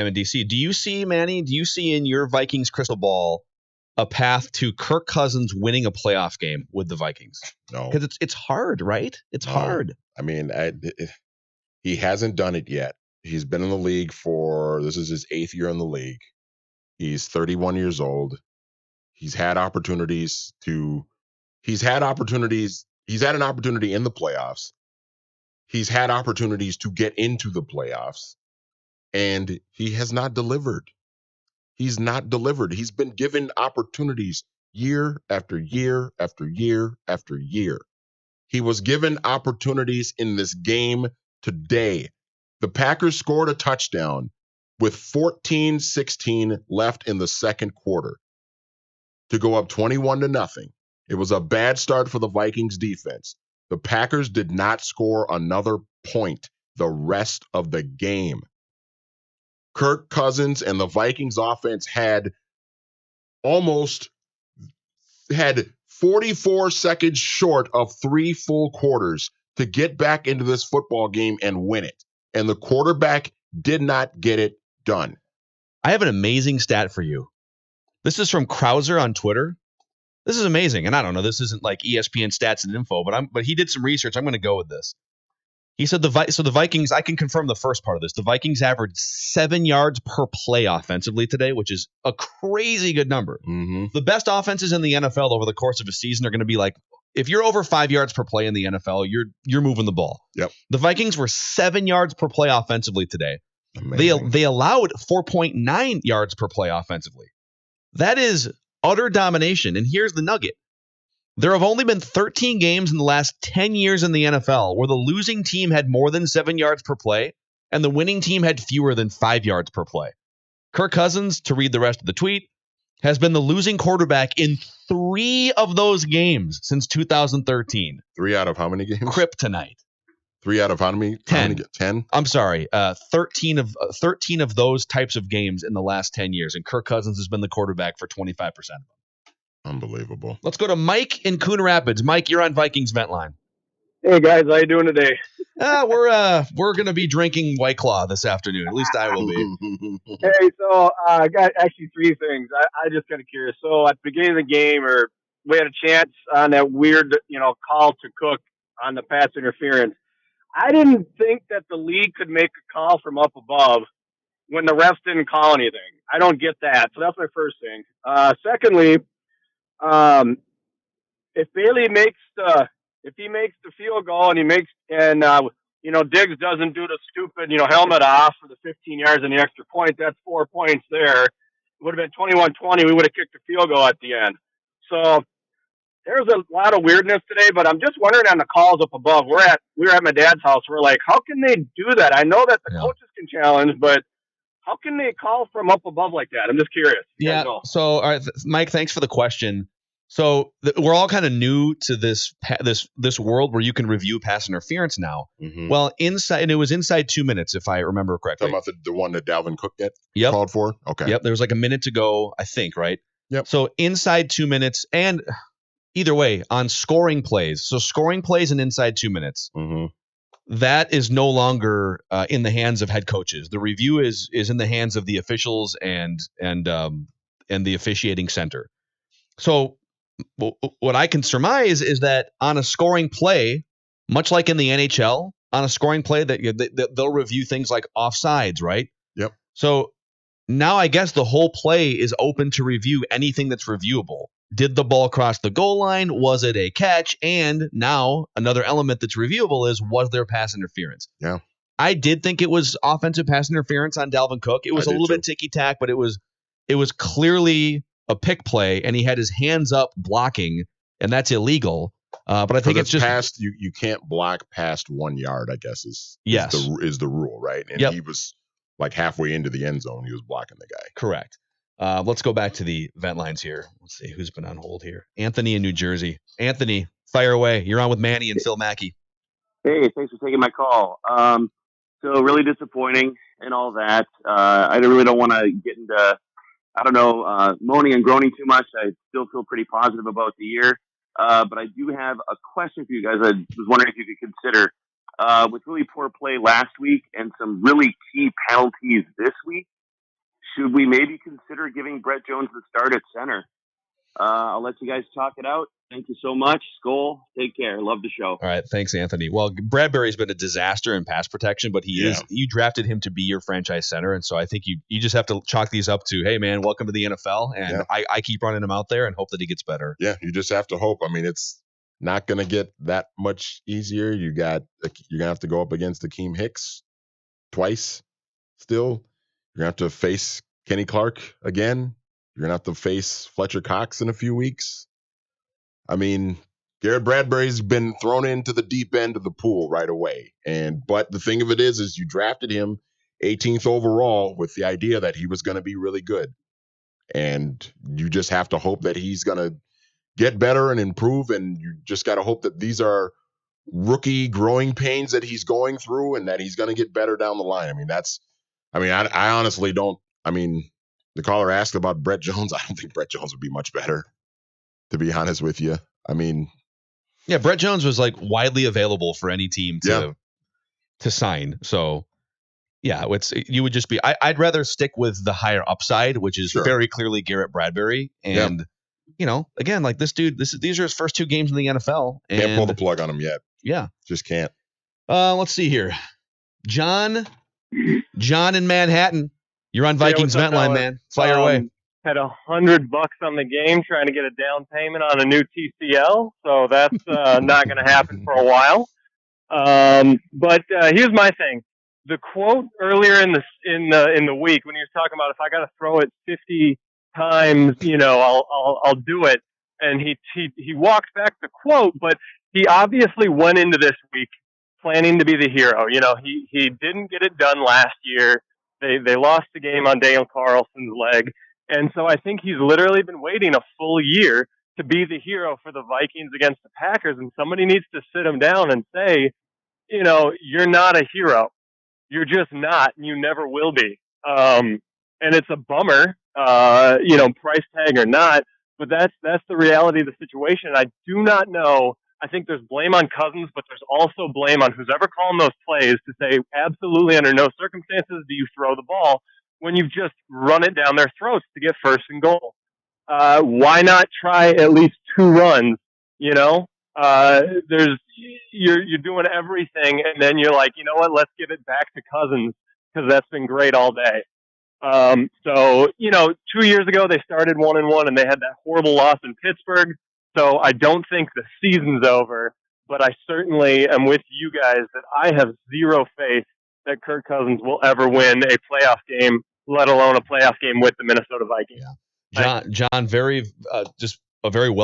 am in DC. Do you see, Manny, in your Vikings crystal ball a path to Kirk Cousins winning a playoff game with the Vikings? No. Because it's hard, right? It's hard. I mean, he hasn't done it yet. He's been in the league this is his 8th year in the league. He's 31 years old. He's had an opportunity in the playoffs. He's had opportunities to get into the playoffs, and he has not delivered. He's not delivered. He's been given opportunities year after year after year after year. He was given opportunities in this game today. The Packers scored a touchdown with 14-16 left in the second quarter to go up 21-0. It was a bad start for the Vikings defense. The Packers did not score another point the rest of the game. Kirk Cousins and the Vikings offense had 44 seconds short of 3 full quarters to get back into this football game and win it. And the quarterback did not get it done. I have an amazing stat for you. This is from Krauser on Twitter. This is amazing. And I don't know, this isn't like ESPN stats and info, but he did some research. I'm going to go with this. He said the Vikings, I can confirm the first part of this. The Vikings averaged 7 yards per play offensively today, which is a crazy good number. Mm-hmm. The best offenses in the NFL over the course of a season are going to be like, if you're over 5 yards per play in the NFL, you're moving the ball. Yep. The Vikings were 7 yards per play offensively today. Amazing. They allowed 4.9 yards per play offensively. That is utter domination. And here's the nugget. There have only been 13 games in the last 10 years in the NFL where the losing team had more than 7 yards per play and the winning team had fewer than 5 yards per play. Kirk Cousins, to read the rest of the tweet, has been the losing quarterback in 3 of those games since 2013. 3 out of how many games? Kryptonite. 3 out of how many? 10. 10? I'm sorry. 13 of those types of games in the last 10 years, and Kirk Cousins has been the quarterback for 25% of them. Unbelievable. Let's go to Mike in Coon Rapids. Mike, you're on Vikings Vent Line. Hey guys, how you doing today? We're gonna be drinking White Claw this afternoon. At least I will be. Hey, so I got actually 3 things. I just kind of curious. So at the beginning of the game, we had a chance on that weird, call to Cook on the pass interference. I didn't think that the league could make a call from up above when the refs didn't call anything. I don't get that. So that's my first thing. Secondly, if Bailey makes the field goal and Diggs doesn't do the stupid, helmet off for the 15 yards and the extra point, that's 4 points there. It would have been 21-20. We would have kicked the field goal at the end. So there's a lot of weirdness today, but I'm just wondering on the calls up above. We were at my dad's house. We're like, how can they do that? I know that the coaches can challenge, but how can they call from up above like that? I'm just curious. Yeah. So, all right, Mike, thanks for the question. So we're all kind of new to this world where you can review pass interference now. Mm-hmm. Well, it was inside 2 minutes, if I remember correctly. Talking about the one that Dalvin Cook Yep. called for? Okay. Yep. There was like a minute to go, I think, right? Yep. So inside 2 minutes, and either way, on scoring plays. So scoring plays and inside 2 minutes. Mm-hmm. That is no longer in the hands of head coaches. The review is in the hands of the officials and the officiating center. So what I can surmise is that on a scoring play, much like in the NHL, on a scoring play that they'll review things like offsides, right? Yep. So now I guess the whole play is open to review anything that's reviewable. Did the ball cross the goal line? Was it a catch? And now another element that's reviewable is, was there pass interference? Yeah. I did think it was offensive pass interference on Dalvin Cook. It was a little bit ticky-tack, but it was clearly a pick play, and he had his hands up blocking, and that's illegal. But I think it's just past you can't block past 1 yard, I guess is the rule, right? And he was like halfway into the end zone. He was blocking the guy. Correct. Let's go back to the vent lines here. Let's see who's been on hold here. Anthony in New Jersey. Anthony, fire away. You're on with Manny and Phil Mackey. Hey, thanks for taking my call. So really disappointing and all that. I really don't want to get into, moaning and groaning too much. I still feel pretty positive about the year. But I do have a question for you guys. I was wondering if you could consider, with really poor play last week and some really key penalties this week, should we maybe consider giving Brett Jones the start at center? I'll let you guys talk it out. Thank you so much. Skol. Take care. Love the show. All right. Thanks, Anthony. Well, Bradbury's been a disaster in pass protection, but you drafted him to be your franchise center. And so I think you just have to chalk these up to, hey, man, welcome to the NFL. And I keep running him out there and hope that he gets better. Yeah, you just have to hope. I mean, it's not going to get that much easier. You're going to have to go up against Akeem Hicks twice still. You're going to have to face Kenny Clark again. You're going to have to face Fletcher Cox in a few weeks. I mean, Garrett Bradbury's been thrown into the deep end of the pool right away. But the thing of it is you drafted him 18th overall with the idea that he was going to be really good. And you just have to hope that he's going to get better and improve. And you just got to hope that these are rookie growing pains that he's going through and that he's going to get better down the line. I honestly don't. The caller asked about Brett Jones. I don't think Brett Jones would be much better, to be honest with you. Yeah, Brett Jones was like widely available for any team to sign. So, yeah, you would just be. I'd rather stick with the higher upside, which is very clearly Garrett Bradbury. And again, like this dude, these are his first 2 games in the NFL. And can't pull the plug on him yet. Yeah, just can't. Let's see here, John in Manhattan. You're on Vikings Vent Line, man. Fire away. Had $100 on the game trying to get a down payment on a new TCL, so that's not going to happen for a while. But here's my thing: the quote earlier in the week when he was talking about if I got to throw it 50 times, I'll do it. And he walked back the quote, but he obviously went into this week planning to be the hero. He didn't get it done last year. They lost the game on Daniel Carlson's leg. And so I think he's literally been waiting a full year to be the hero for the Vikings against the Packers. And somebody needs to sit him down and say, you're not a hero. You're just not, and you never will be. And it's a bummer, price tag or not, but that's the reality of the situation. I do not know. I think there's blame on Cousins, but there's also blame on who's ever calling those plays to say absolutely under no circumstances do you throw the ball when you've just run it down their throats to get first and goal. Why not try at least 2 runs? You're doing everything, and then you're like, you know what? Let's give it back to Cousins because that's been great all day. 2 years ago they started 1-1, and they had that horrible loss in Pittsburgh. So I don't think the season's over, but I certainly am with you guys that I have zero faith that Kirk Cousins will ever win a playoff game, let alone a playoff game with the Minnesota Vikings. Yeah. John, very just a very well